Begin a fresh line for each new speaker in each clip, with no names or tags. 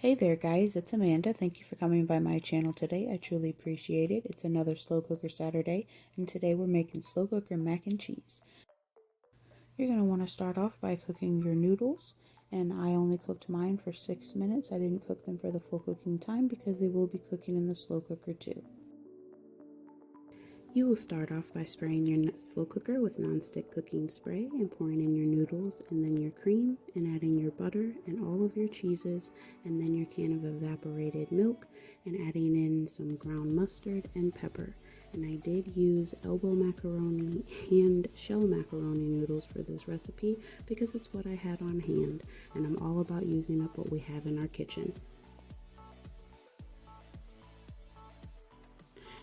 Hey there guys, it's Amanda. Thank you for coming by my channel today. I truly appreciate it. It's another Slow Cooker Saturday, and today we're making slow cooker mac and cheese. You're going to want to start off by cooking your noodles, and I only cooked mine for 6 minutes. I didn't cook them for the full cooking time because they will be cooking in the slow cooker too. You will start off by spraying your slow cooker with non-stick cooking spray and pouring in your noodles and then your cream and adding your butter and all of your cheeses and then your can of evaporated milk and adding in some ground mustard and pepper. And I did use elbow macaroni and shell macaroni noodles for this recipe because it's what I had on hand, and I'm all about using up what we have in our kitchen.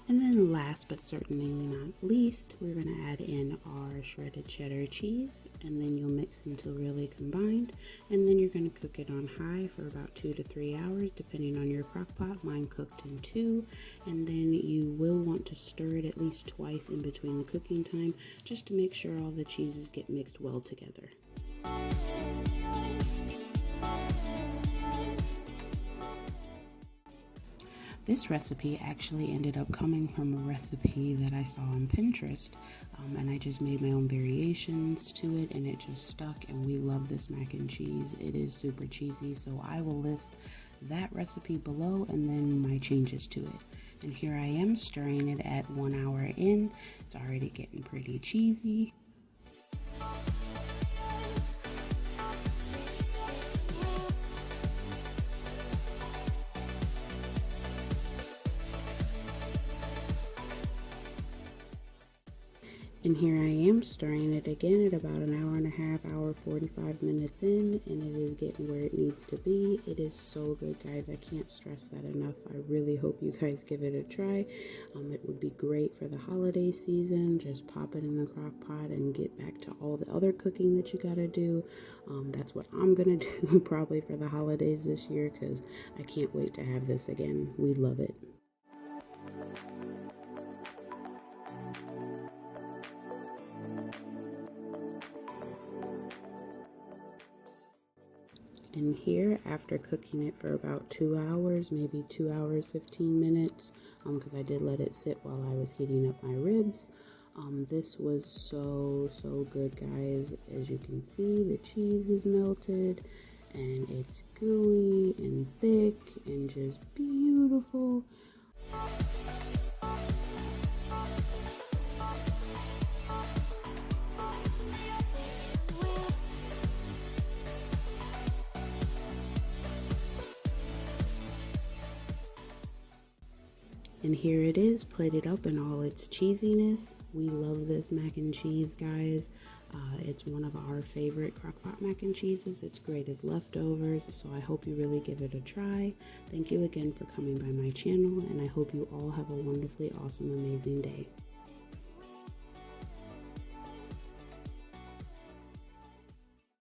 And then last but certainly not least, we're going to add in our shredded cheddar cheese, and then you'll mix until really combined, and then you're going to cook it on high for about 2 to 3 hours depending on your crock pot. Mine cooked in 2, and then you will want to stir it at least twice in between the cooking time just to make sure all the cheeses get mixed well together. This recipe actually ended up coming from a recipe that I saw on Pinterest, and I just made my own variations to it, and it just stuck, and we love this mac and cheese. It is super cheesy, so I will list that recipe below and then my changes to it. And here I am stirring it at 1 hour in. It's already getting pretty cheesy. And here I am stirring it again at about an hour and a half, hour 45 minutes in, and it is getting where it needs to be. It is so good, guys. I can't stress that enough. I really hope you guys give it a try. It would be great for the holiday season. Just pop it in the crock pot and get back to all the other cooking that you gotta do. That's what I'm gonna do probably for the holidays this year, because I can't wait to have this again. We love it. And here, after cooking it for about 2 hours, maybe 2 hours 15 minutes, because I did let it sit while I was heating up my ribs, this was so good, guys. As you can see, the cheese is melted and it's gooey and thick and just beautiful. And here it is, plated up in all its cheesiness. We love this mac and cheese, guys. It's one of our favorite crockpot mac and cheeses. It's great as leftovers, so I hope you really give it a try. Thank you again for coming by my channel, and I hope you all have a wonderfully awesome, amazing day.